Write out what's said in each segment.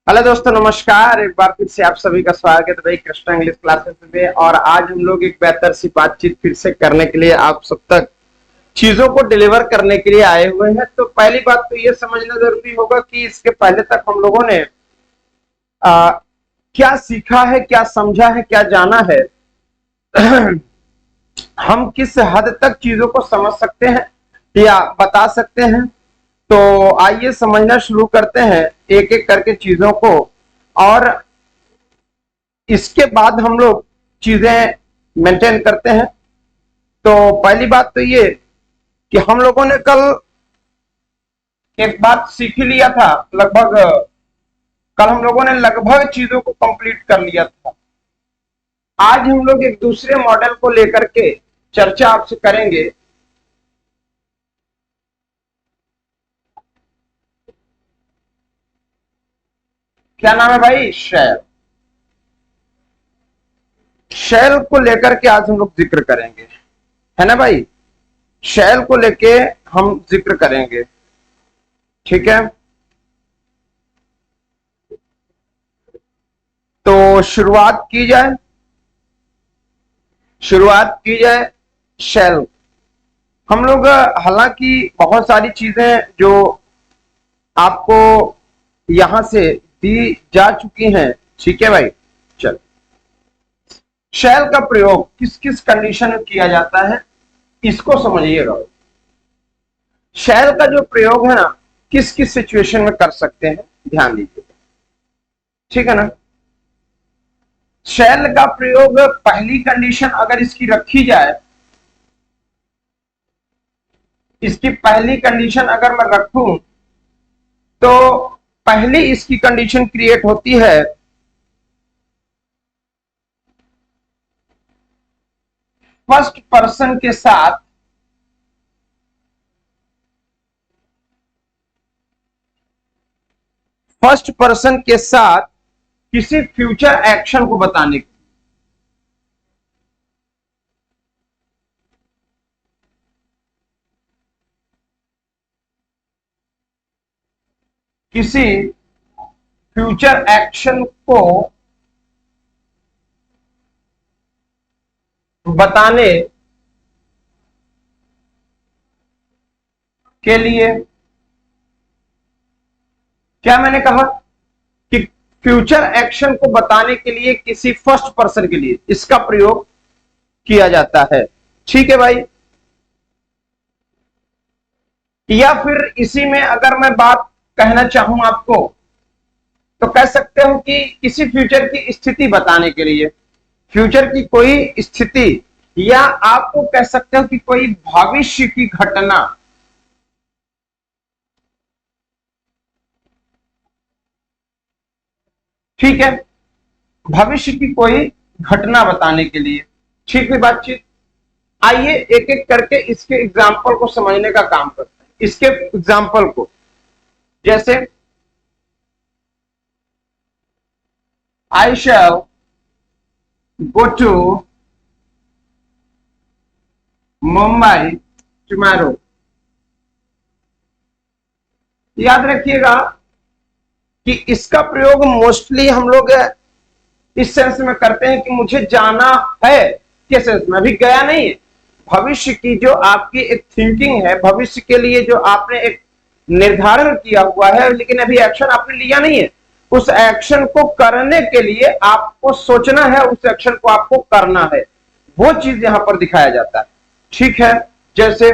Hello दोस्तों, नमस्कार। एक बार फिर से आप सभी का स्वागत है भाई कृष्णा इंग्लिश क्लासेस में। और आज हम लोग एक बेहतर सी बातचीत फिर से करने के लिए आप सब तक चीजों को डिलीवर करने के लिए आए हुए हैं। तो पहली बात तो ये समझना जरूरी होगा कि इसके पहले तक हम लोगों ने आ, क्या सीखा है, क्या समझा है, क्या जाना है। हम किस हद तक चीजों को समझ सकते हैं या बता सकते हैं। तो आइए समझना शुरू करते हैं एक एक करके चीजों को। और इसके बाद हम लोग चीजें मेंटेन करते हैं। तो पहली बात तो ये कि हम लोगों ने कल एक बात सीख ही लिया था। लगभग कल हम लोगों ने लगभग चीजों को कंप्लीट कर लिया था। आज हम लोग एक दूसरे मॉडल को लेकर के चर्चा आपसे करेंगे। क्या नाम है भाई? शैल। शैल को लेकर के आज हम लोग जिक्र करेंगे, है ना भाई? शैल को लेके हम जिक्र करेंगे, ठीक है। तो शुरुआत की जाए शैल। हम लोग हालांकि बहुत सारी चीजें जो आपको यहां से दी जा चुकी हैं, ठीक है भाई। चल, शैल का प्रयोग किस किस कंडीशन में किया जाता है इसको समझिएगा। शैल का जो प्रयोग है ना, किस किस सिचुएशन में कर सकते हैं, ध्यान दीजिए, ठीक है ना। शैल का प्रयोग पहली कंडीशन अगर इसकी रखी जाए, इसकी पहली कंडीशन अगर मैं रखूं तो पहली इसकी कंडीशन क्रिएट होती है फर्स्ट पर्सन के साथ किसी फ्यूचर एक्शन को बताने की। किसी फ्यूचर एक्शन को बताने के लिए, क्या मैंने कहा कि फ्यूचर एक्शन को बताने के लिए किसी फर्स्ट पर्सन के लिए इसका प्रयोग किया जाता है, ठीक है भाई। या फिर इसी में अगर मैं बात कहना चाहूं आपको, तो कह सकते हो कि किसी फ्यूचर की स्थिति बताने के लिए, फ्यूचर की कोई स्थिति, या आपको कह सकते हो कि कोई भविष्य की घटना, ठीक है, भविष्य की कोई घटना बताने के लिए, ठीक है बातचीत। आइए एक एक करके इसके एग्जाम्पल को समझने का काम करते हैं। इसके एग्जाम्पल को, जैसे आई शैल गो टू मुंबई टुमारो। याद रखिएगा कि इसका प्रयोग मोस्टली हम लोग इस सेंस में करते हैं कि मुझे जाना है, किस सेंस में, अभी गया नहीं है। भविष्य की जो आपकी एक थिंकिंग है, भविष्य के लिए जो आपने एक निर्धारण किया हुआ है लेकिन अभी एक्शन आपने लिया नहीं है, उस एक्शन को करने के लिए आपको सोचना है, उस एक्शन को आपको करना है, वो चीज यहां पर दिखाया जाता है, ठीक है। जैसे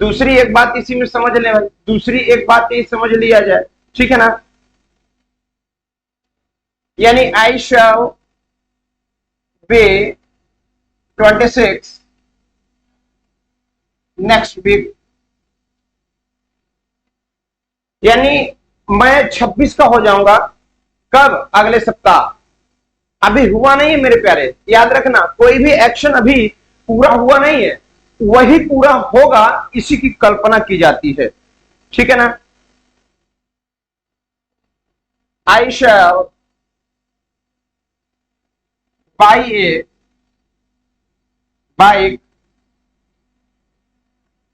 दूसरी एक बात इसी में समझ ले, दूसरी एक बात ये समझ लिया जाए, ठीक है ना। यानी आई शैल बी 26 नेक्स्ट वीक, यानी मैं 26 का हो जाऊंगा। कब? अगले सप्ताह। अभी हुआ नहीं है मेरे प्यारे, याद रखना, कोई भी एक्शन अभी पूरा हुआ नहीं है, वही पूरा होगा इसी की कल्पना की जाती है, ठीक है ना। I shall buy a bike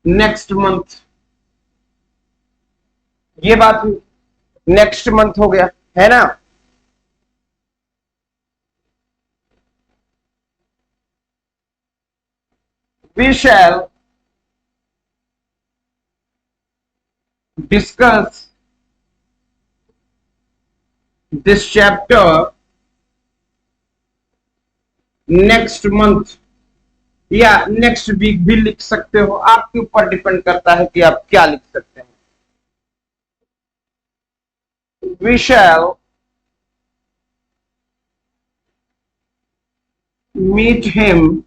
next month, ये बात हुई। नेक्स्ट मंथ हो गया, है ना। We shall discuss this chapter next month, या नेक्स्ट वीक भी लिख सकते हो, आपके ऊपर डिपेंड करता है कि आप क्या लिख सकते हैं। We shall meet him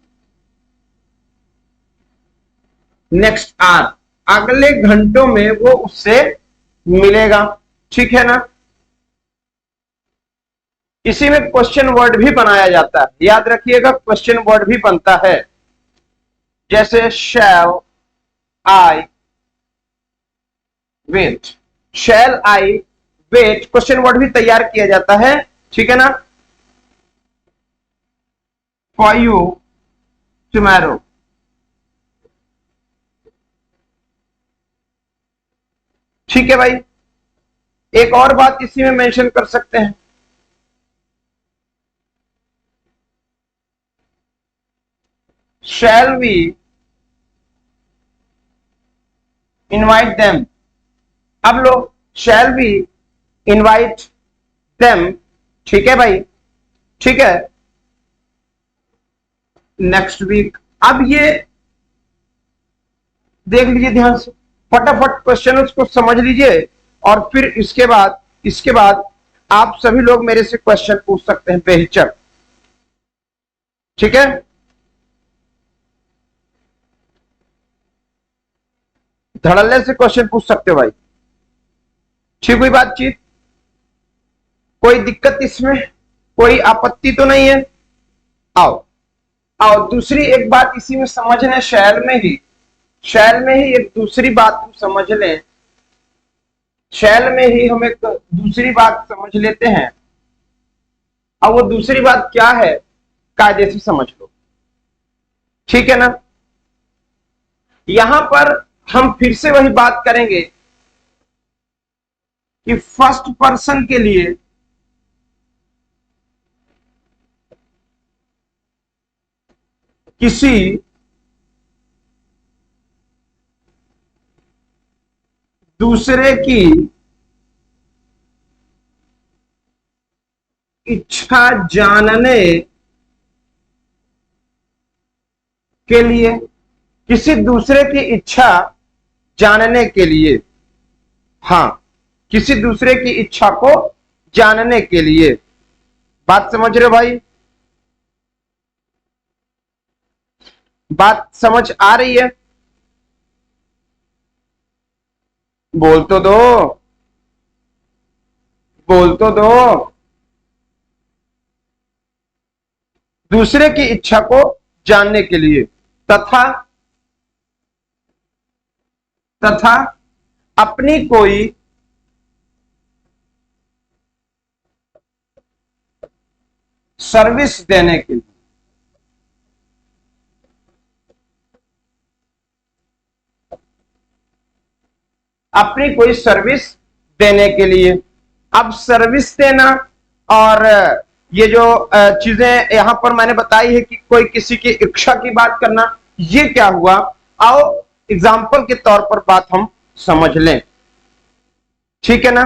next hour, अगले घंटों में वो उससे मिलेगा, ठीक है ना। इसी में क्वेश्चन वर्ड भी बनाया जाता है, याद रखिएगा क्वेश्चन वर्ड भी बनता है, जैसे shall I wait, shall I wait question word भी तैयार किया जाता है, ठीक है ना। फॉर यू टुमारो, ठीक है भाई। एक और बात इसी में मेंशन कर सकते हैं, शैल वी इनवाइट देम, अब लो शैल वी इनवाइट देम, ठीक है भाई, ठीक है, नेक्स्ट वीक। अब ये देख लीजिए ध्यान से, फटाफट क्वेश्चन उसको समझ लीजिए, और फिर इसके बाद आप सभी लोग मेरे से क्वेश्चन पूछ सकते हैं बेहिचक, ठीक है। धड़ल्ले से क्वेश्चन पूछ सकते हो भाई, ठीक हुई बातचीत, कोई दिक्कत इसमें, कोई आपत्ति तो नहीं है। आओ आओ, दूसरी एक बात इसी में समझना, शैल में ही एक दूसरी बात हम समझ लें, शैल में ही हम एक दूसरी बात समझ लेते हैं। अब वो दूसरी बात क्या है, कायदे से समझ लो, ठीक है ना। यहां पर हम फिर से वही बात करेंगे कि फर्स्ट पर्सन के लिए किसी दूसरे की इच्छा जानने के लिए, किसी दूसरे की इच्छा जानने के लिए, हाँ, किसी दूसरे की इच्छा को जानने के लिए, बात समझ रहे हो भाई, बात समझ आ रही है, बोल तो दो, बोल तो दो। दूसरे की इच्छा को जानने के लिए, तथा तथा अपनी कोई सर्विस देने के लिए, अपनी कोई सर्विस देने के लिए। अब सर्विस देना और ये जो चीजें यहां पर मैंने बताई है कि कोई किसी की इच्छा की बात करना, ये क्या हुआ, आओ एग्जाम्पल के तौर पर बात हम समझ लें, ठीक है ना,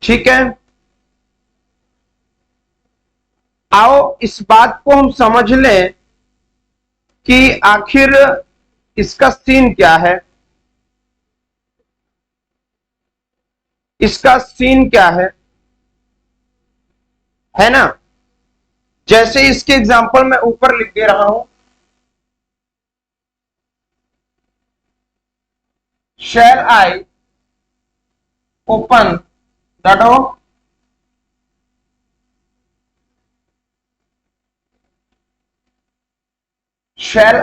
ठीक है। आओ इस बात को हम समझ लें कि आखिर इसका सीन क्या है ना। जैसे इसके एग्जाम्पल मैं ऊपर लिख दे रहा हूं, shall I open the door, shall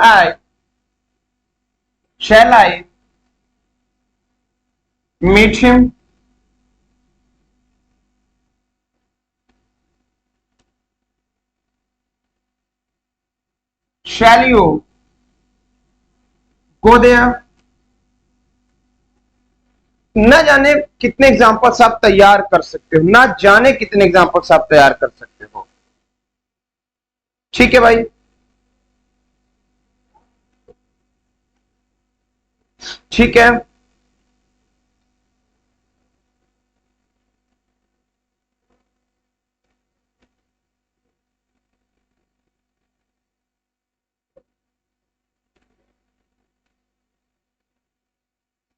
I meet him, shall you go there, न जाने कितने एग्जांपल्स आप तैयार कर सकते हो, ना जाने कितने एग्जांपल्स आप तैयार कर सकते हो। ठीक है भाई, ठीक है।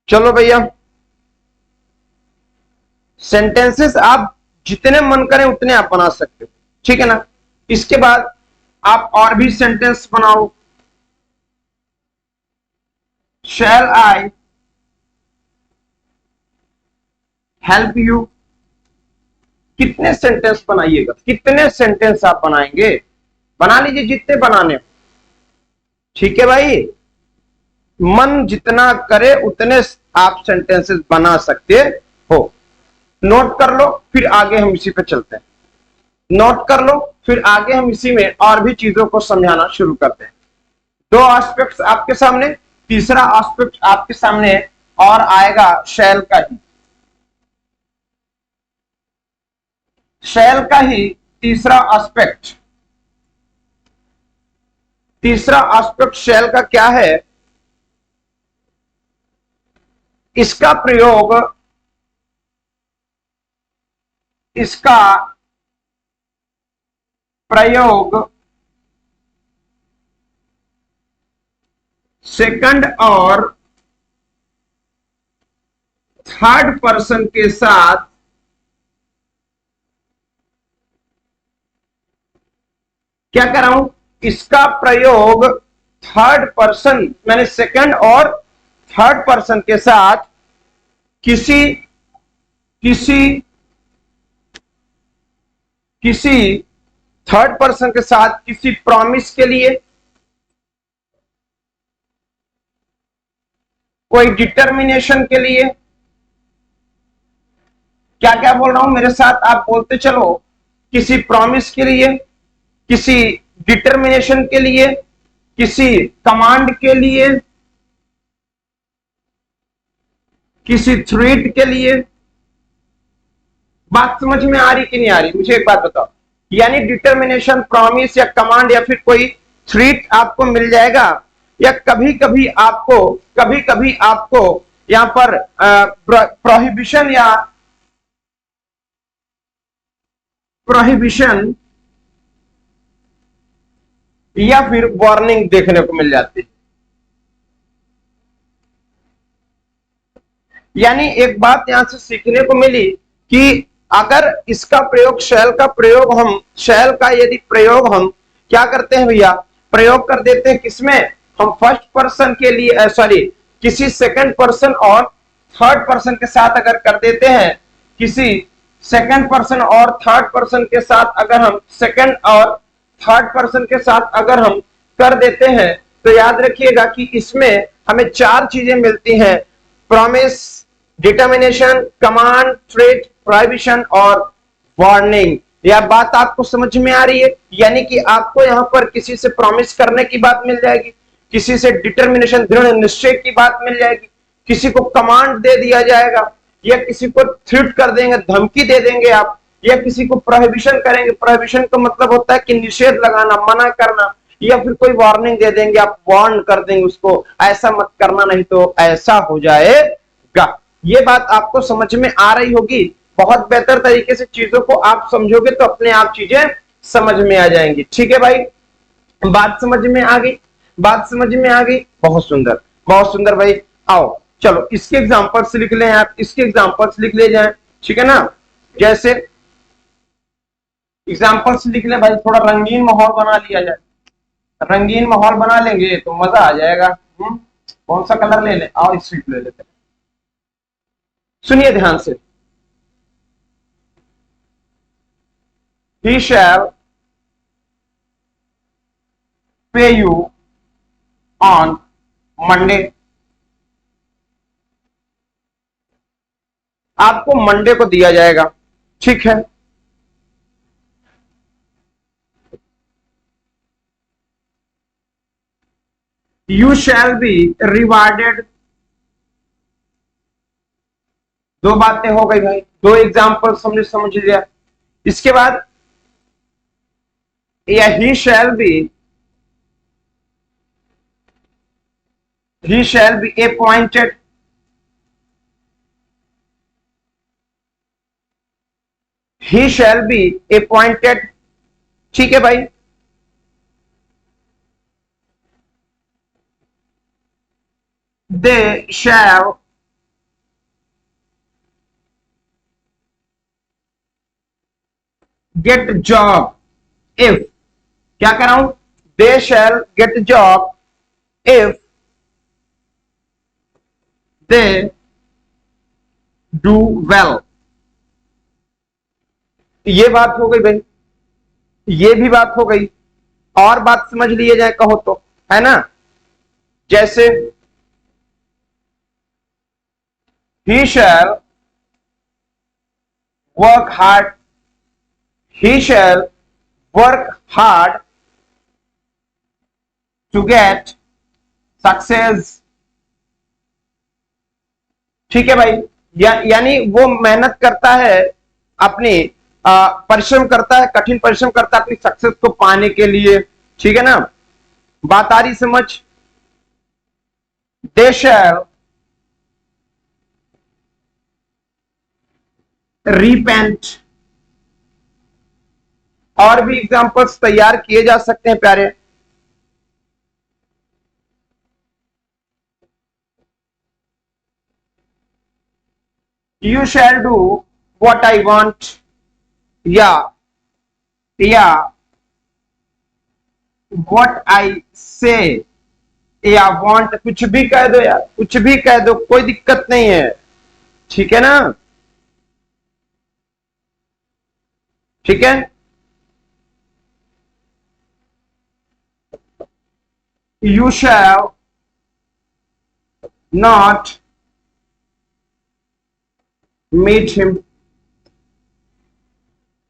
चलो भैया, सेंटेंसेस आप जितने मन करें उतने आप बना सकते हो, ठीक है ना। इसके बाद आप और भी सेंटेंस बनाओ। शैल आई हेल्प यू। कितने सेंटेंस बनाइएगा, कितने सेंटेंस आप बनाएंगे, बना लीजिए जितने बनाने हो, ठीक है भाई। मन जितना करे उतने आप सेंटेंसेस बना सकते हो। नोट कर लो, फिर आगे हम इसी पे चलते हैं। नोट कर लो, फिर आगे हम इसी में और भी चीजों को समझाना शुरू करते हैं। दो एस्पेक्ट्स आपके सामने, तीसरा एस्पेक्ट आपके सामने और आएगा शैल का ही। शैल का ही तीसरा एस्पेक्ट, तीसरा एस्पेक्ट शैल का क्या है, इसका प्रयोग, इसका प्रयोग सेकंड और थर्ड पर्सन के साथ क्या कर रहा हूं, इसका प्रयोग थर्ड पर्सन, मैंने सेकंड और थर्ड पर्सन के साथ किसी किसी किसी थर्ड पर्सन के साथ किसी प्रॉमिस के लिए, कोई डिटर्मिनेशन के लिए, क्या क्या बोल रहा हूं मेरे साथ आप बोलते चलो, किसी प्रॉमिस के लिए, किसी डिटर्मिनेशन के लिए, किसी कमांड के लिए, किसी थ्रेट के लिए। बात समझ में आ रही कि नहीं आ रही, मुझे एक बात बताओ। यानी डिटर्मिनेशन, प्रॉमिस या कमांड या फिर कोई थ्रेट आपको मिल जाएगा, या कभी कभी आपको यहां पर प्रोहिबिशन या प्रोहिबिशन या फिर वार्निंग देखने को मिल जाती है। यानी एक बात यहां से सीखने को मिली कि अगर इसका प्रयोग, शैल का प्रयोग, हम शैल का यदि प्रयोग हम क्या करते हैं भैया, प्रयोग कर देते हैं किसमें, हम फर्स्ट पर्सन के लिए, सॉरी, किसी सेकंड पर्सन और थर्ड पर्सन के साथ अगर कर देते हैं, किसी सेकंड पर्सन और थर्ड पर्सन के साथ अगर हम सेकंड और थर्ड पर्सन के साथ अगर हम कर देते हैं, तो याद रखिएगा कि इसमें हमें चार चीजें मिलती हैं, promise, determination, command, threat, prohibition और वार्निंग। यह बात आपको समझ में आ रही है, यानी कि आपको यहां पर किसी से प्रॉमिस करने की बात मिल जाएगी, किसी से डिटर्मिनेशन, दृढ़ निश्चय की बात मिल जाएगी, किसी को कमांड दे दिया जाएगा, या किसी को थ्रेट कर देंगे, धमकी दे देंगे आप, या किसी को प्रोहिबिशन करेंगे। प्रोहिबिशन का मतलब होता है कि निषेध लगाना, मना करना, या फिर कोई वार्निंग दे देंगे, आप वार्न कर देंगे उसको, ऐसा मत करना नहीं तो ऐसा हो जाएगा। ये बात आपको समझ में आ रही होगी। बहुत बेहतर तरीके से चीजों को आप समझोगे तो अपने आप चीजें समझ में आ जाएंगी। ठीक है भाई, बात समझ में आ गई, बात समझ में आ गई, बहुत सुंदर, बहुत सुंदर भाई। आओ चलो इसके एग्जांपल्स लिख लें आप, इसके एग्जांपल्स लिख ले जाएं, ठीक है ना। जैसे एग्जांपल्स लिख लें भाई, थोड़ा रंगीन माहौल बना लिया जाए, रंगीन माहौल बना लेंगे तो मजा आ जाएगा। कौन सा कलर ले लें, और स्ट्रिप ले लेते हैं। सुनिए ध्यान से, he shall pay you on Monday। आपको मंडे को दिया जाएगा, ठीक है। You shall be rewarded दो बातें हो गई भाई, दो एग्जाम्पल हमने समझ लिया। इसके बाद या he shall be appointed, he shall be appointed, ठीक है भाई। they shall get job if, क्या कर रहा हूं, they shall get job if they do well। ये बात हो गई भाई, ये भी बात हो गई। और बात समझ लिए जाए कहो तो, है ना, जैसे he shall work hard, he shall work hard to get success, ठीक है भाई। यानी वो मेहनत करता है, अपनी परिश्रम करता है, कठिन परिश्रम करता है अपनी सक्सेस को पाने के लिए, ठीक है ना। बात आ रही समझ। दे शैल रिपेंट, और भी एग्जांपल्स तैयार किए जा सकते हैं प्यारे। You shall do what I want, या what I say, या want, कुछ भी कह दो यार, कुछ भी कह दो, कोई दिक्कत नहीं है, ठीक है ना, ठीक है। You shall not meet him।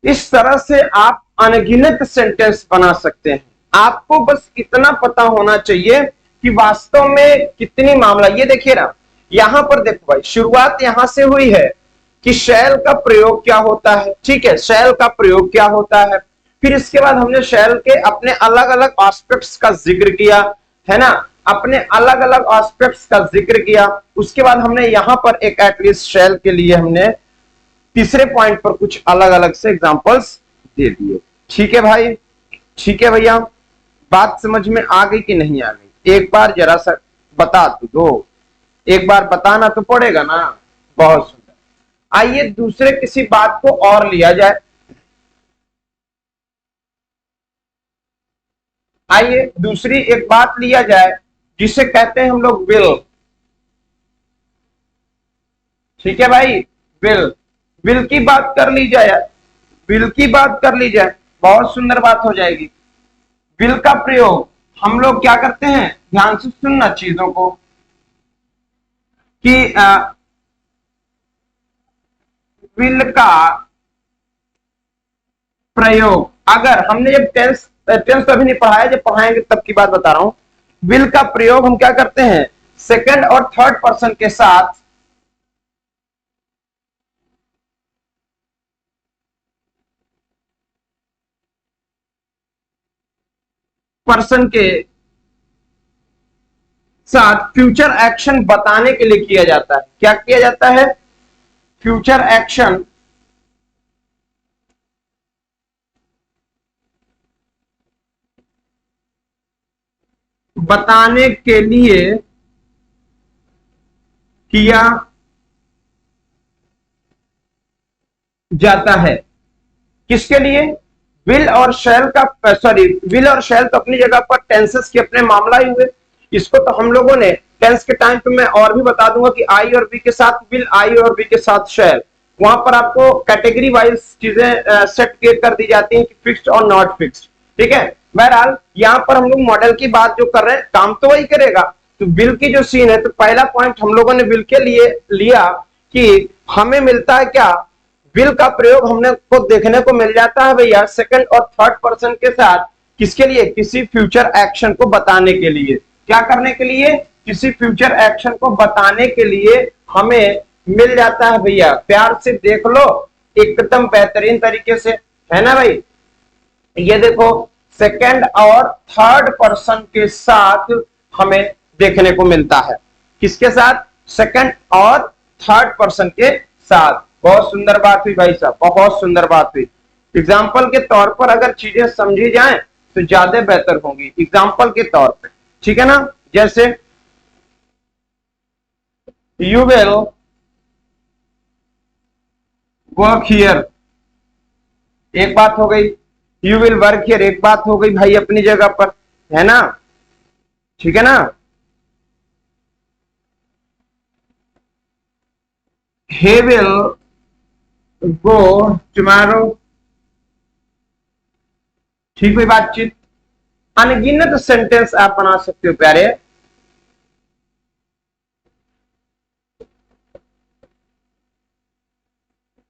इस तरह से आप अनगिनत सेंटेंस बना सकते हैं। आपको बस इतना पता होना चाहिए कि वास्तव में कितनी मामला। ये देखिए ना, यहां पर देखो भाई, शुरुआत यहां से हुई है कि शैल का प्रयोग क्या होता है, ठीक है, शैल का प्रयोग क्या होता है। फिर इसके बाद हमने शैल के अपने अलग अलग एस्पेक्ट्स का जिक्र किया, है ना, अपने अलग अलग एस्पेक्ट्स का जिक्र किया। उसके बाद हमने यहां पर एक एटलीस्ट शैल के लिए हमने तीसरे पॉइंट पर कुछ अलग अलग से एग्जांपल्स दे दिए, ठीक है भाई, ठीक है भैया। बात समझ में आ गई कि नहीं आ गई, एक बार जरा सा बता दो, एक बार बताना तो पड़ेगा ना। बहुत सुंदर। आइए दूसरे किसी बात को और लिया जाए, आइए दूसरी एक बात लिया जाए जिसे कहते हैं हम लोग विल, ठीक है भाई, विल। विल की बात कर ली जाए, विल की बात कर ली जाए, बहुत सुंदर बात हो जाएगी। विल का प्रयोग हम लोग क्या करते हैं, ध्यान से सुनना चीजों को, कि विल का प्रयोग, अगर हमने जब टेंस तो अभी नहीं पढ़ाया, जब पढ़ाएंगे तब की बात बता रहा हूं। विल का प्रयोग हम क्या करते हैं, सेकंड और थर्ड पर्सन के साथ पर्सन के साथ फ्यूचर एक्शन बताने के लिए किया जाता है। क्या किया जाता है, फ्यूचर एक्शन बताने के लिए किया जाता है। किसके लिए, विल और शैल का, सॉरी, विल और शैल तो अपनी जगह पर टेंसेस के अपने मामला ही हुए। इसको तो हम लोगों ने टेंस के टाइम पे मैं और भी बता दूंगा कि आई और बी के साथ विल, आई और बी के साथ शैल, वहां पर आपको कैटेगरी वाइज चीजें सेट कर दी जाती हैं कि फिक्स्ड और नॉट फिक्स्ड, ठीक है। बहरहाल यहां पर हम लोग मॉडल की बात जो कर रहे हैं, काम तो वही करेगा। तो विल की जो सीन है, तो पहला पॉइंट हम लोगों ने विल के लिए लिया कि हमें मिलता है क्या, विल का प्रयोग हमने को देखने को मिल जाता है भैया सेकंड और थर्ड पर्सन के साथ, किसके लिए, किसी फ्यूचर एक्शन को बताने के लिए। क्या करने के लिए, किसी फ्यूचर एक्शन को बताने के लिए हमें मिल जाता है भैया, प्यार से देख लो एकदम बेहतरीन तरीके से, है ना भाई। ये देखो सेकंड और थर्ड पर्सन के साथ हमें देखने को मिलता है। किसके साथ? सेकंड और थर्ड पर्सन के साथ। बहुत सुंदर बात हुई भाई साहब, बहुत सुंदर बात हुई। एग्जाम्पल के तौर पर अगर चीजें समझी जाएं तो ज्यादा बेहतर होंगी, एग्जाम्पल के तौर पे, ठीक है ना। जैसे यू विल वर्क हियर, एक बात हो गई। यू विल वर्क हियर एक बात हो गई भाई अपनी जगह पर, है ना, ठीक है ना। he will go tomorrow, ठीक हुई बातचीत। अनगिनत सेंटेंस आप बना सकते हो प्यारे।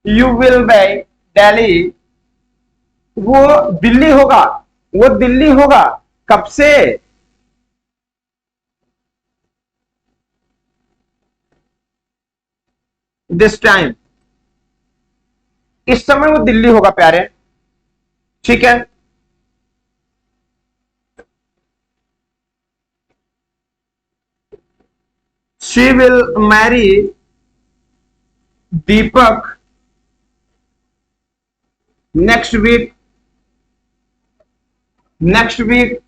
यू विल बाई दिल्ली, वो दिल्ली होगा, वो दिल्ली होगा कब से? दिस टाइम, इस समय वो दिल्ली होगा प्यारे, ठीक है। She will marry Deepak next week, next week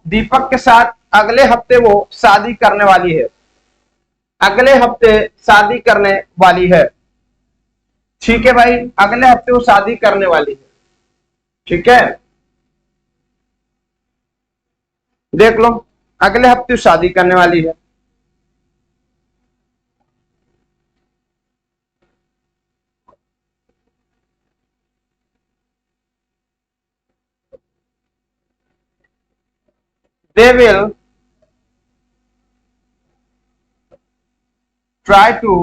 Deepak के साथ अगले हफ्ते वो शादी करने वाली है, अगले हफ्ते शादी करने वाली है, ठीक है भाई, अगले हफ्ते वो शादी करने वाली है, ठीक है। देख लो अगले हफ्ते वो शादी करने वाली है। They will try to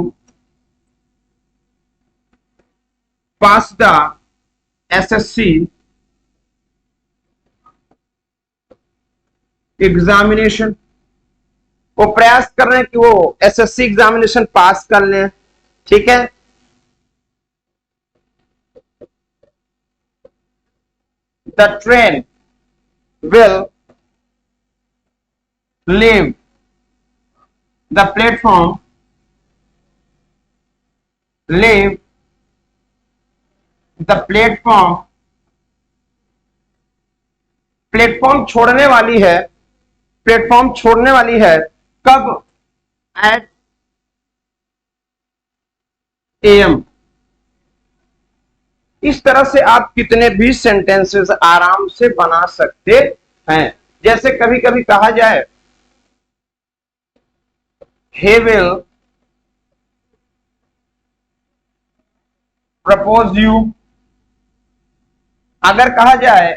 pass the SSC examination, वो प्रयास कर रहे हैं कि वो एसएससी एग्जामिनेशन पास कर लें, ठीक है। The train will leave the platform, leave the platform, platform छोड़ने वाली है, प्लेटफॉर्म छोड़ने वाली है कब? Eight AM. इस तरह से आप कितने भी सेंटेंसेस आराम से बना सकते हैं। जैसे कभी कभी कहा जाए he will propose you, अगर कहा जाए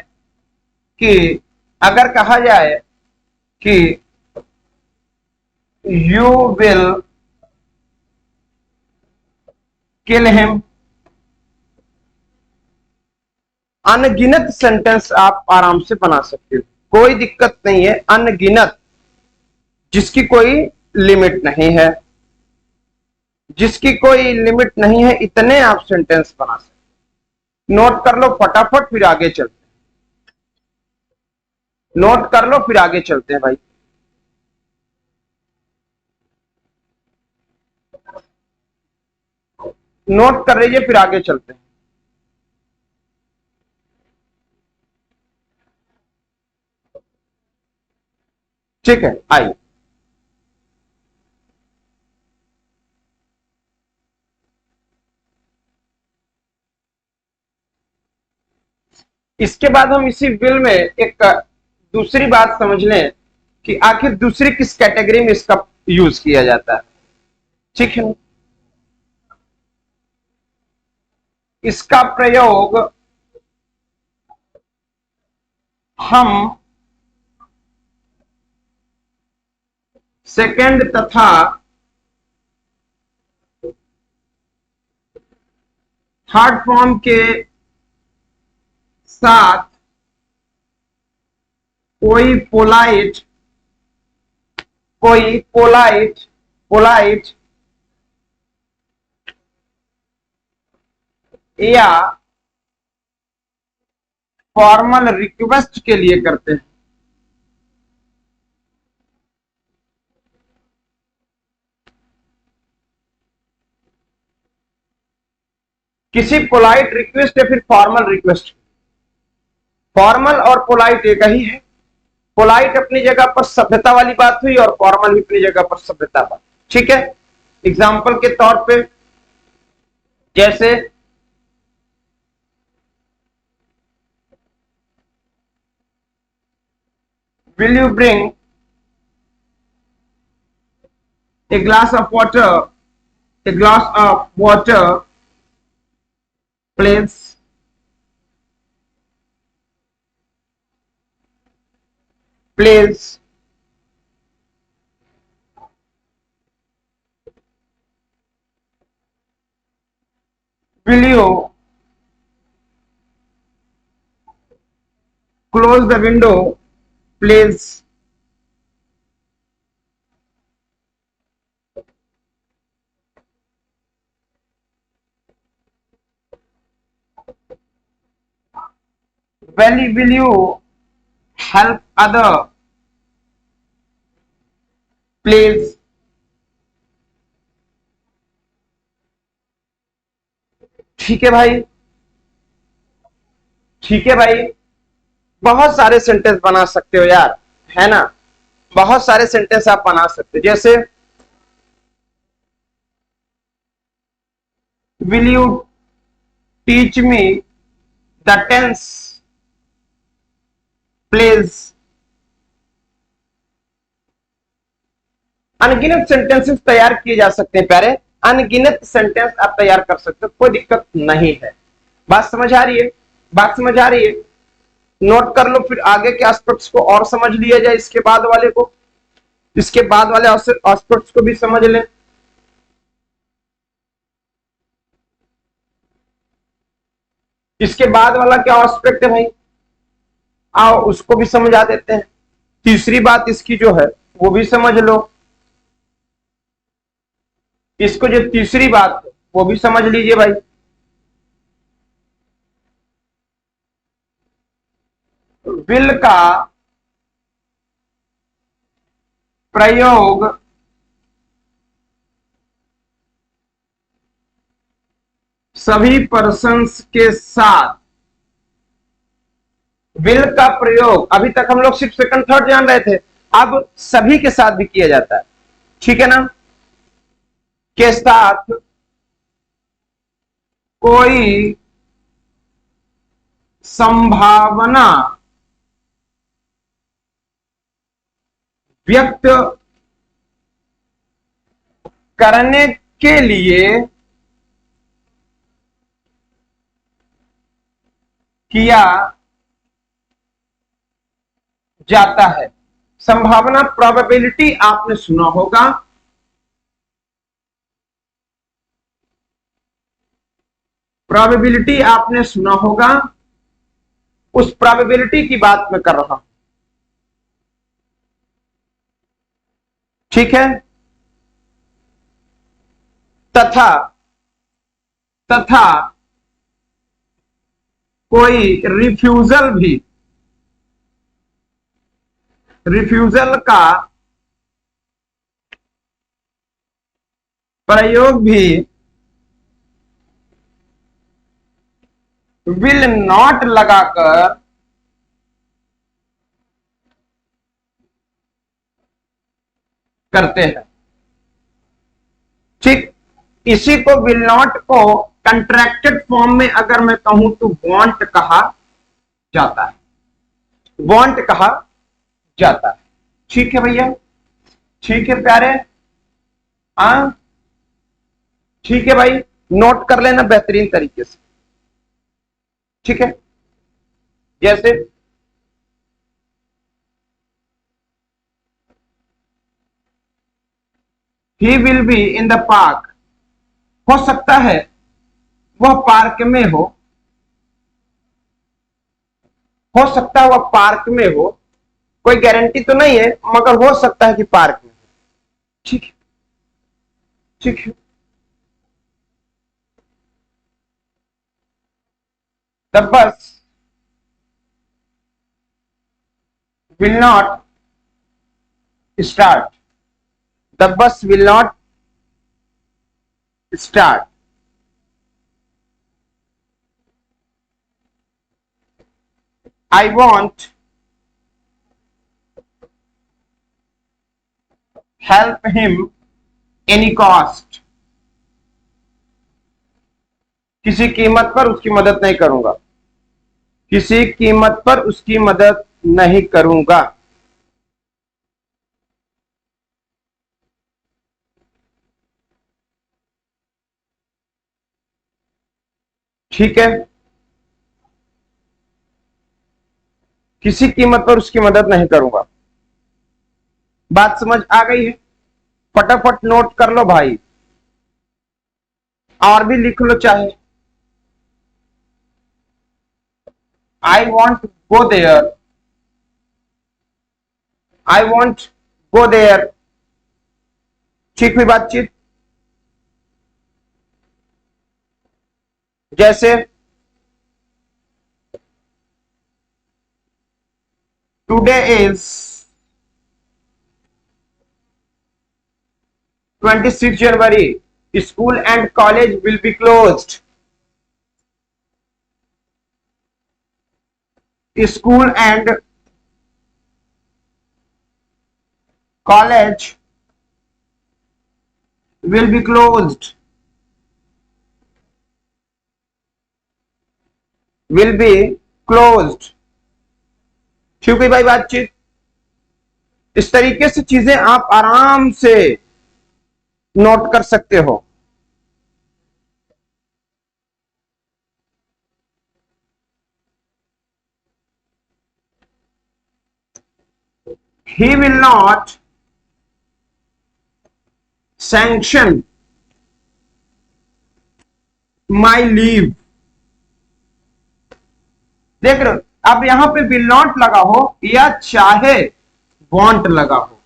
कि, अगर कहा जाए कि you will kill him, अनगिनत सेंटेंस आप आराम से बना सकते हो, कोई दिक्कत नहीं है, अनगिनत, जिसकी कोई लिमिट नहीं है, जिसकी कोई लिमिट नहीं है, इतने आप सेंटेंस बना सकते। नोट कर लो फटाफट फिर आगे चलते हैं, नोट कर लो फिर आगे चलते हैं भाई। नोट कर लीजिए फिर आगे चलते हैं। ठीक है आइए। इसके बाद हम इसी विल में एक दूसरी बात समझ लें कि आखिर दूसरी किस कैटेगरी में इसका यूज किया जाता है, ठीक है। इसका प्रयोग हम सेकंड तथा थर्ड फॉर्म के साथ कोई पोलाइट, कोई पोलाइट, पोलाइट या फॉर्मल रिक्वेस्ट के लिए करते हैं। किसी पोलाइट रिक्वेस्ट या फिर फॉर्मल रिक्वेस्ट। फॉर्मल और पोलाइट एक ही है। पोलाइट अपनी जगह पर सभ्यता वाली बात हुई और फॉर्मल भी अपनी जगह पर सभ्यता बात। ठीक है, एग्जाम्पल के तौर पे जैसे will you bring a glass of water, a glass of water, please. Please. Will you close the window, please? Will you help other, please? ठीक है भाई, ठीक है भाई, बहुत सारे सेंटेंस बना सकते हो यार, है ना। बहुत सारे सेंटेंस आप बना सकते हो, जैसे will you teach me the tense, please. अनगिनत सेंटेंसेस तैयार किए जा सकते हैं प्यारे, अनगिनत सेंटेंस आप तैयार कर सकते हो, कोई दिक्कत नहीं है। बात समझ आ रही है? बात समझ आ रही है? नोट कर लो, फिर आगे के एस्पेक्ट्स को और समझ लिया जाए, इसके बाद वाले को, इसके बाद वाले एस्पेक्ट्स को भी समझ लें। इसके बाद वाला क्या एस्पेक्ट है भाई, आओ उसको भी समझा देते हैं। तीसरी बात इसकी जो है वो भी समझ लो, इसको जो तीसरी बात है वो भी समझ लीजिए भाई। विल का प्रयोग सभी पर्सन्स के साथ, विल का प्रयोग अभी तक हम लोग सिर्फ सेकंड थर्ड जान रहे थे, अब सभी के साथ भी किया जाता है, ठीक है ना। के साथ कोई संभावना व्यक्त करने के लिए किया जाता है। संभावना, प्रोबेबिलिटी आपने सुना होगा, प्रोबेबिलिटी आपने सुना होगा, उस प्रोबेबिलिटी की बात मैं कर रहा हूं, ठीक है। तथा तथा कोई रिफ्यूजल का प्रयोग भी विल नॉट लगाकर करते हैं, ठीक। इसी को विल नॉट को कंट्रैक्टेड फॉर्म में अगर मैं कहूं तो वांट कहा जाता है, वांट कहा जाता है, ठीक है भैया, ठीक है प्यारे, हाँ ठीक है भाई, नोट कर लेना बेहतरीन तरीके से, ठीक है। जैसे he will be in the park, हो सकता है वह पार्क में हो सकता है वह पार्क में हो, कोई गारंटी तो नहीं है मगर हो सकता है कि पार्क में, ठीक है, ठीक है। The bus will not start. The bus will not start. I want help him any cost. किसी कीमत पर उसकी मदद नहीं करूंगा, किसी कीमत पर उसकी मदद नहीं करूंगा। ठीक है, किसी कीमत पर उसकी मदद नहीं करूंगा। बात समझ आ गई है? फटाफट नोट कर लो भाई, और भी लिख लो चाहे। I want go there, I want go there. ठीक हुई बातचीत? जैसे today is 26 January, school and college will be closed. School and college will be closed, will be closed। ठीक है भाई बातचीत? इस तरीके से चीजें आप आराम से नोट कर सकते हो। He will not sanction my leave। देख रहे हो, अब यहां पे विल नॉट लगा हो या चाहे वांट लगा हो,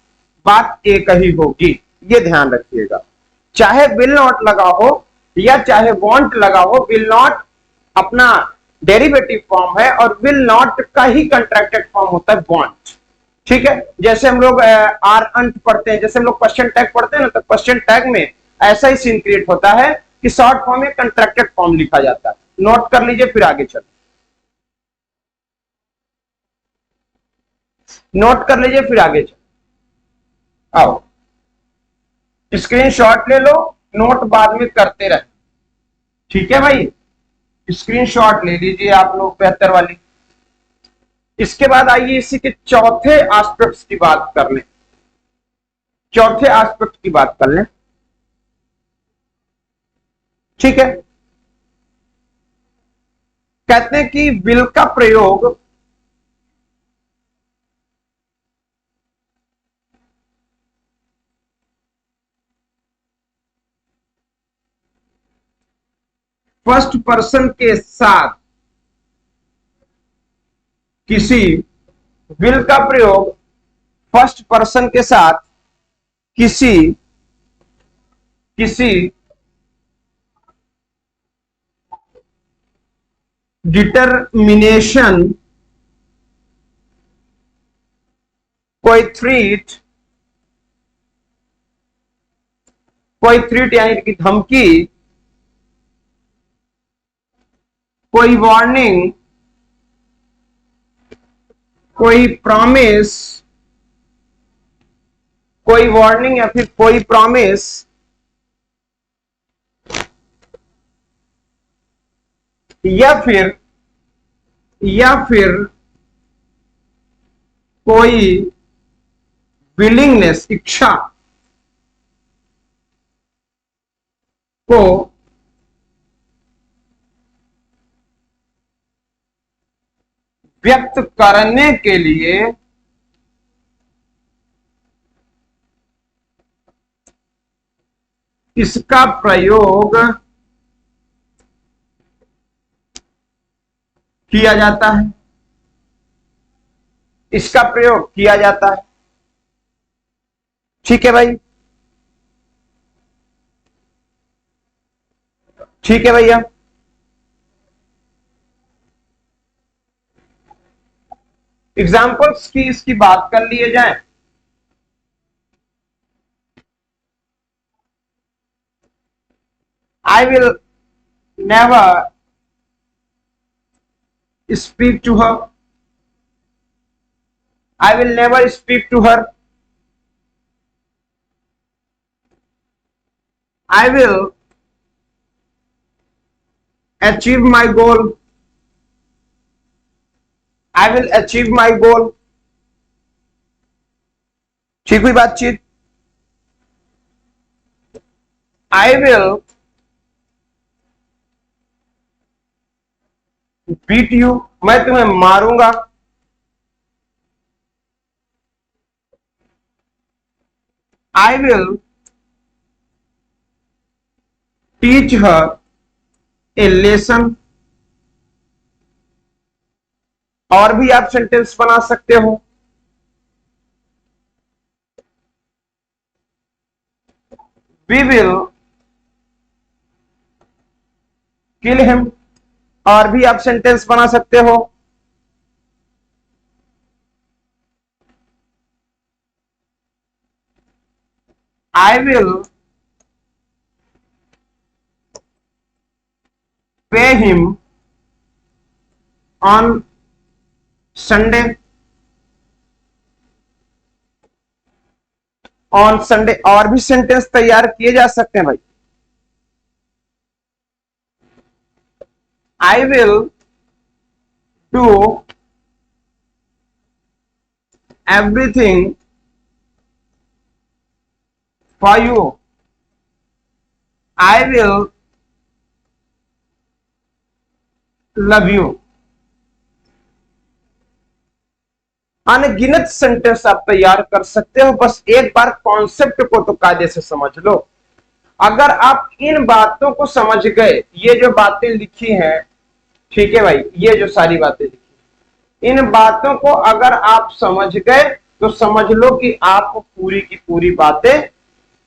बात एक ही होगी, ये ध्यान रखिएगा। चाहे विल नॉट लगा हो या चाहे वांट लगा हो, विल नॉट अपना डेरिवेटिव फॉर्म है और विल नॉट का ही कंट्रैक्टेड फॉर्म होता है वांट। ठीक है, जैसे हम लोग आर अंत पढ़ते हैं, जैसे हम लोग क्वेश्चन टैग पढ़ते हैं ना, तो क्वेश्चन टैग में ऐसा ही सीन क्रिएट होता है कि शॉर्ट फॉर्म में कंट्रैक्टेड फॉर्म लिखा जाता है। नोट कर लीजिए, फिर आगे चलो। नोट कर लीजिए, फिर आगे चलो। आओ, स्क्रीनशॉट ले लो, नोट बाद में करते रहे। ठीक है भाई, स्क्रीनशॉट ले लीजिए आप लोग बेहतर वाली। इसके बाद आइए इसी के चौथे एस्पेक्ट्स की बात कर लें। चौथे एस्पेक्ट की बात कर लें। ठीक है, कहते हैं कि विल का प्रयोग फर्स्ट पर्सन के साथ, किसी विल का प्रयोग फर्स्ट पर्सन के साथ किसी डिटर्मिनेशन, कोई थ्रीट यानी कि धमकी, कोई वार्निंग, कोई प्रॉमिस, कोई वार्निंग या फिर कोई प्रॉमिस, या फिर कोई विलिंगनेस, इच्छा को व्यक्त करने के लिए इसका प्रयोग किया जाता है। इसका प्रयोग किया जाता है। ठीक है भाई, ठीक है भैया। एग्जाम्पल्स की इसकी बात कर लिए जाए, I will never speak to her, I will never speak to her, I will achieve my goal, I will achieve my goal. ठीक हुई बातचीत। आई विल बीट यू, मैं तुम्हें मारूंगा। I will teach her a lesson. और भी आप sentence बना सकते हो। We will kill him. और भी आप सेंटेंस बना सकते हो। I will pay him on Sunday. On Sunday. और भी सेंटेंस तैयार किए जा सकते हैं भाई। I will do everything for you. I will love you. अनगिनत सेंटेंस आप तैयार कर सकते हो, बस एक बार कॉन्सेप्ट को तो कायदे से समझ लो। अगर आप इन बातों को समझ गए, ये जो बातें लिखी हैं, ठीक है भाई, ये जो सारी बातें लिखी, इन बातों को अगर आप समझ गए तो समझ लो कि आप पूरी की पूरी बातें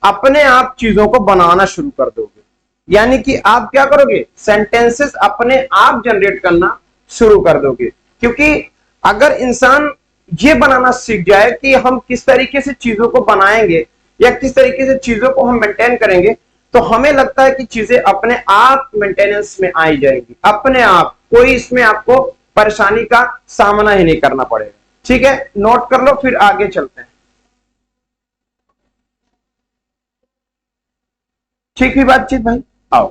अपने आप चीजों को बनाना शुरू कर दोगे। यानी कि आप क्या करोगे, सेंटेंसेस अपने आप जनरेट करना शुरू कर दोगे। क्योंकि अगर इंसान ये बनाना सीख जाए कि हम किस तरीके से चीजों को बनाएंगे या किस तरीके से चीजों को हम मेंटेन करेंगे, तो हमें लगता है कि चीजें अपने आप मेंटेनेंस में आई जाएंगी, अपने आप, कोई इसमें आपको परेशानी का सामना ही नहीं करना पड़ेगा। ठीक है, नोट कर लो, फिर आगे चलते हैं। ठीक है बातचीत भाई। आओ,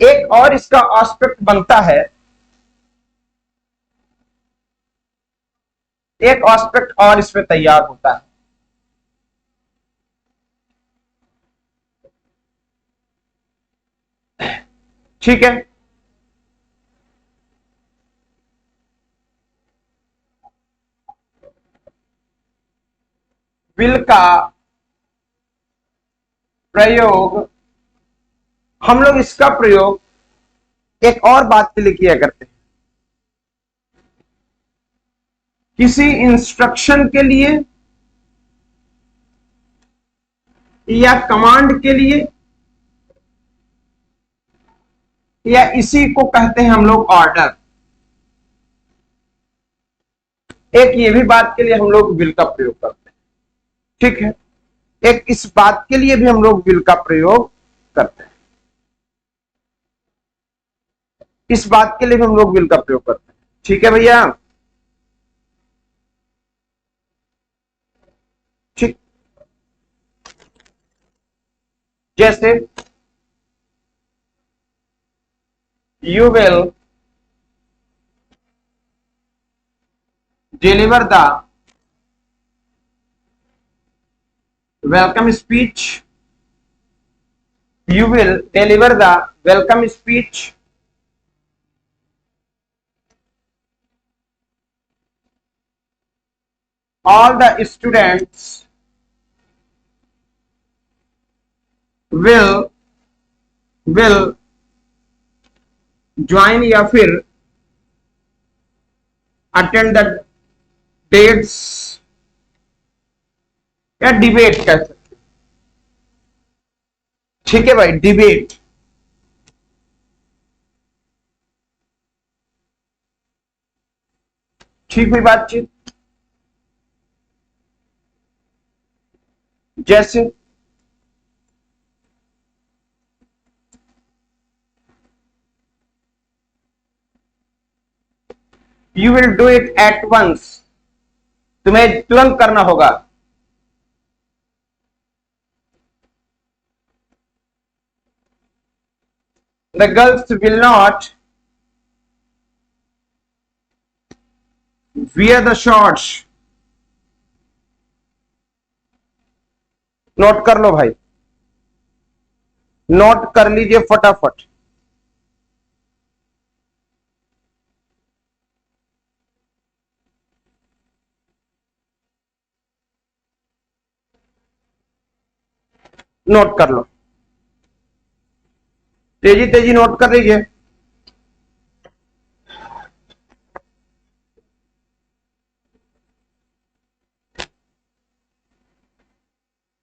एक और इसका एस्पेक्ट बनता है, एक एस्पेक्ट और इसमें तैयार होता है। ठीक है, विल का प्रयोग, हम लोग इसका प्रयोग एक और बात के लिए किया करते हैं, किसी इंस्ट्रक्शन के लिए या कमांड के लिए, या इसी को कहते हैं हम लोग ऑर्डर। एक ये भी बात के लिए हम लोग विल का प्रयोग करते हैं। ठीक है, एक इस बात के लिए भी हम लोग विल का प्रयोग करते हैं, इस बात के लिए भी हम लोग विल का प्रयोग करते हैं। ठीक है भैया, ठीक। जैसे you will deliver the welcome speech, you will deliver the welcome speech, all the students will join या फिर attend the debates, या डिबेट कह सकते। ठीक है भाई, डिबेट। ठीक हुई बातचीत। जैसे you will do it at once, तुम्हें तुरंत करना होगा। The girls will not wear the shorts। Note कर लो भाई, नोट कर लीजिए फटाफट। नोट कर लो, तेजी तेजी नोट कर लीजिए।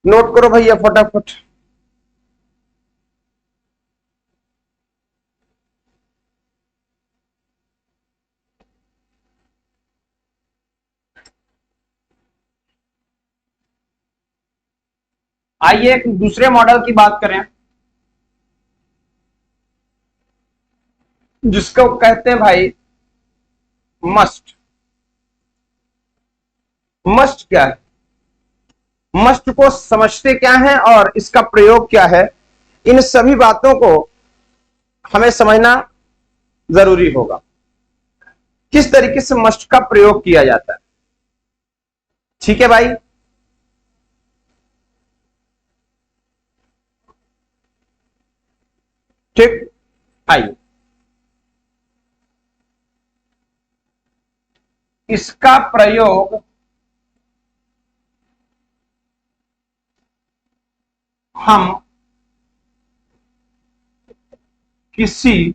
नोट करो भैया फटाफट। आइए एक दूसरे मॉडल की बात करें, जिसको कहते हैं भाई मस्ट। मस्ट क्या है, मस्ट को समझते क्या है और इसका प्रयोग क्या है, इन सभी बातों को हमें समझना जरूरी होगा। किस तरीके से मस्ट का प्रयोग किया जाता है, ठीक है भाई। ठीक, आइए इसका प्रयोग हम किसी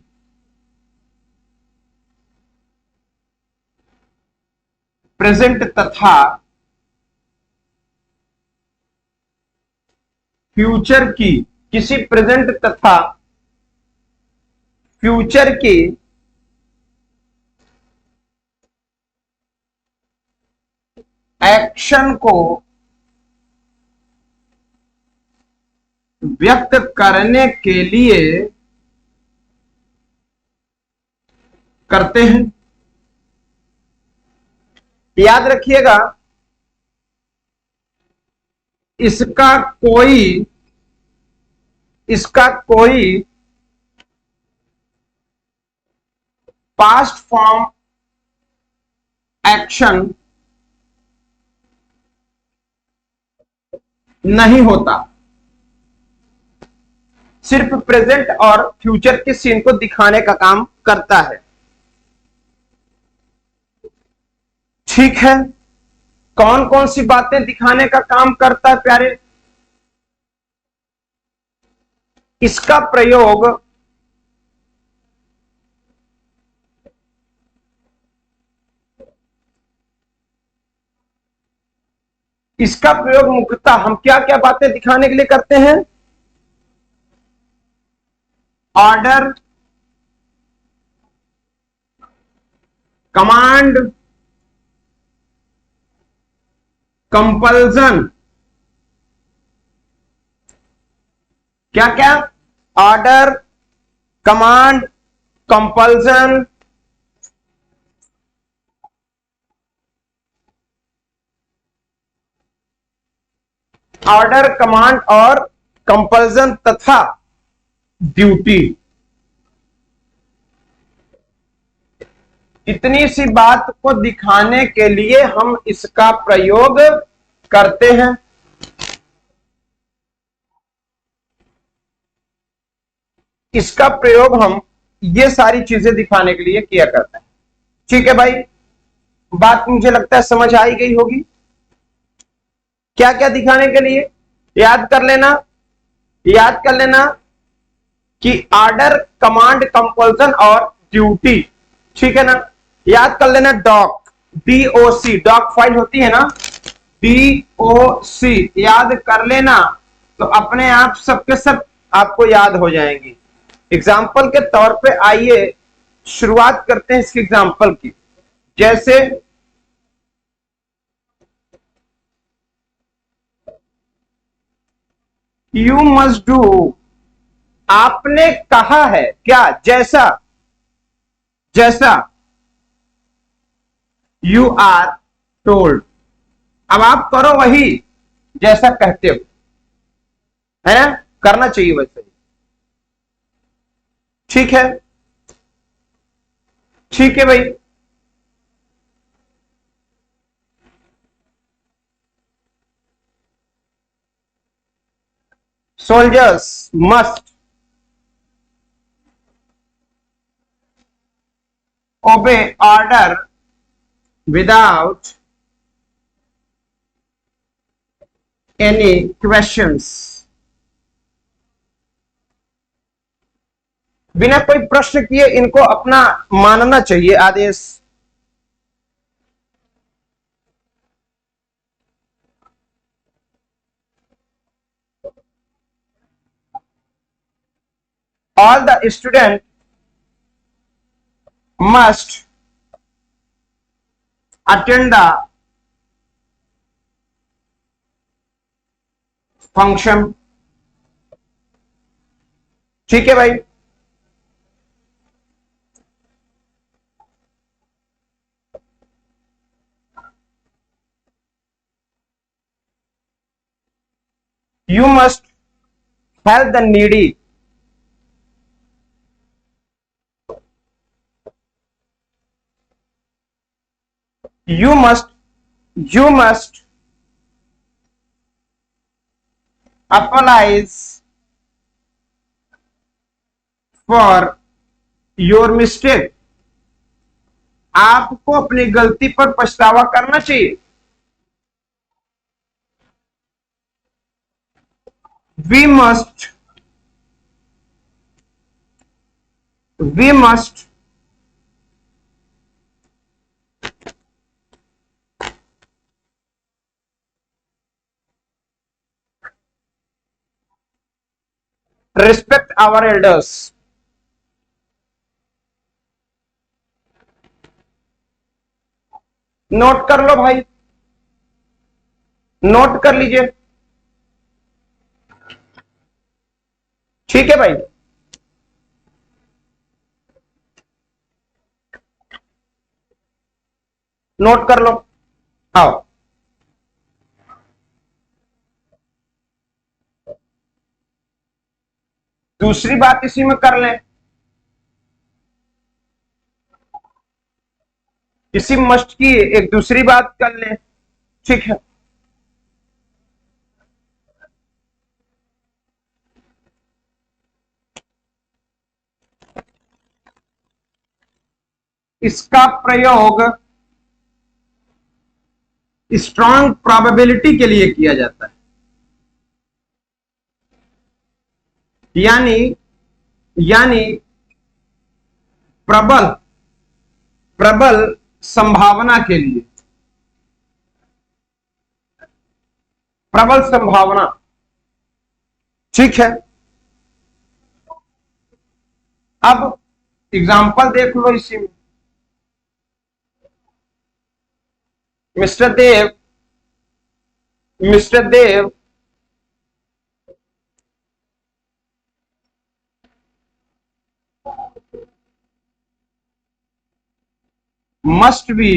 प्रेजेंट तथा फ्यूचर की, किसी प्रेजेंट तथा फ्यूचर की एक्शन को व्यक्त करने के लिए करते हैं। याद रखिएगा, इसका कोई पास्ट फॉर्म एक्शन नहीं होता, सिर्फ प्रेजेंट और फ्यूचर के सीन को दिखाने का काम करता है। ठीक है, कौन कौन सी बातें दिखाने का काम करता है प्यारे, इसका प्रयोग मुख्यतः हम क्या क्या बातें दिखाने के लिए करते हैं, ऑर्डर, कमांड, कंपल्सन। क्या क्या, order, command, compulsion, order, command और कंपल्सन तथा ड्यूटी। इतनी सी बात को दिखाने के लिए हम इसका प्रयोग करते हैं। इसका प्रयोग हम ये सारी चीजें दिखाने के लिए किया करते हैं। ठीक है भाई, बात मुझे लगता है समझ आई गई होगी। क्या क्या दिखाने के लिए, याद कर लेना कि ऑर्डर, कमांड, कंपल्सन और ड्यूटी। ठीक है ना, याद कर लेना। डॉक, DOC, डॉक फाइल होती है ना, DOC याद कर लेना, तो अपने आप सबके सब आपको याद हो जाएंगी। एग्जाम्पल के तौर पे आइए शुरुआत करते हैं इसके एग्जाम्पल की। जैसे यू मस्ट डू, आपने कहा है क्या, जैसा, जैसा यू आर टोल्ड, अब आप करो वही जैसा कहते हो, है ना, करना चाहिए वैसे ही। ठीक है, ठीक है भाई। Soldiers must obey order without any questions, बिना कोई प्रश्न किए इनको अपना मानना चाहिए आदेश। All the student must attend the function. ठीक है भाई। You must help the needy, you must, you must apologize for your mistake, आपको अपनी गलती पर पछतावा करना चाहिए। We must, we must respect our elders, note कर लो भाई, नोट कर लीजिए। ठीक है भाई। नोट कर लो। आओ, दूसरी बात इसी में कर लें, इसी मस्ट की एक दूसरी बात कर लें। ठीक है, इसका प्रयोग स्ट्रॉन्ग प्रोबेबिलिटी के लिए किया जाता है, यानी, यानी प्रबल, प्रबल संभावना के लिए, प्रबल संभावना। ठीक है, अब एग्जाम्पल देख लो इसी में। Mister Dev, mister Dev must be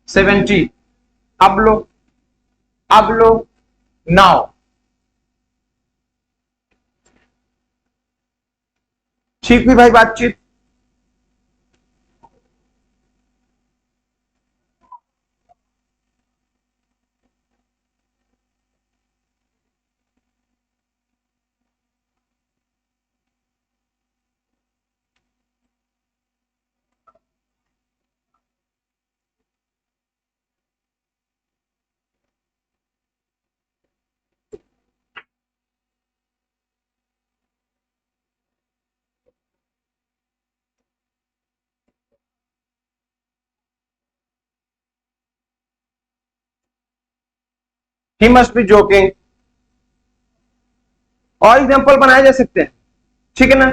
70, अब लो, अब लो, नाउ। ठीक हुई भाई बातचीत। ही मस्ट बी जोकिंग, और एग्जाम्पल बनाए जा सकते हैं। ठीक है ना।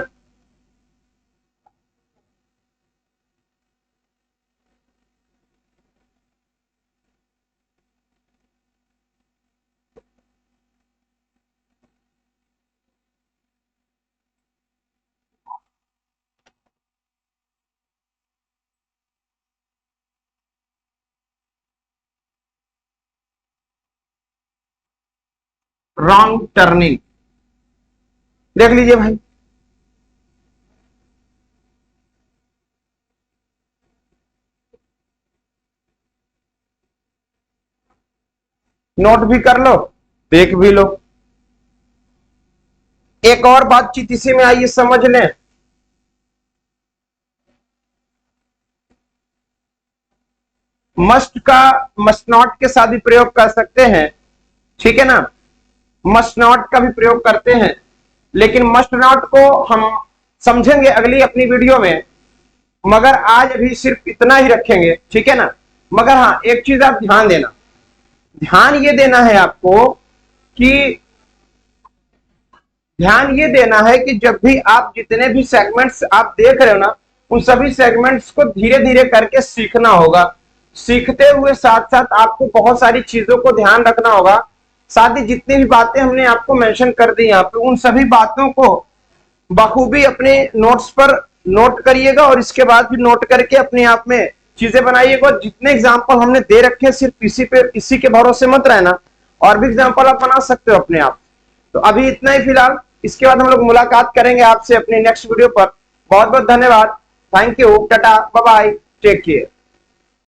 Wrong turning. देख लीजिए भाई, नोट भी कर लो, देख भी लो। एक और बातचीत इसी में आइए समझ लें। मस्ट का मस्ट नॉट के साथ भी प्रयोग कर सकते हैं, ठीक है ना, मस्ट नॉट का भी प्रयोग करते हैं, लेकिन मस्ट नॉट को हम समझेंगे अगली अपनी वीडियो में, मगर आज अभी सिर्फ इतना ही रखेंगे, ठीक है ना। मगर हाँ, एक चीज आप ध्यान देना, ध्यान ये देना है आपको कि ध्यान ये देना है कि जब भी आप जितने भी सेगमेंट्स आप देख रहे हो ना, उन सभी सेगमेंट्स को धीरे धीरे करके सीखना होगा। सीखते हुए साथ साथ आपको बहुत सारी चीजों को ध्यान रखना होगा। साथ ही जितनी भी बातें हमने आपको मेंशन कर दी यहाँ पे, उन सभी बातों को बखूबी अपने नोट्स पर नोट करिएगा और इसके बाद भी नोट करके अपने आप में चीजें बनाइएगा। जितने एग्जाम्पल हमने दे रखे हैं सिर्फ इसी के भरोसे मत रहना, और भी एग्जाम्पल आप बना सकते हो अपने आप। तो अभी इतना ही फिलहाल, इसके बाद हम लोग मुलाकात करेंगे आपसे अपनी नेक्स्ट वीडियो पर। बहुत बहुत धन्यवाद, thank you, tata, bye bye, take care.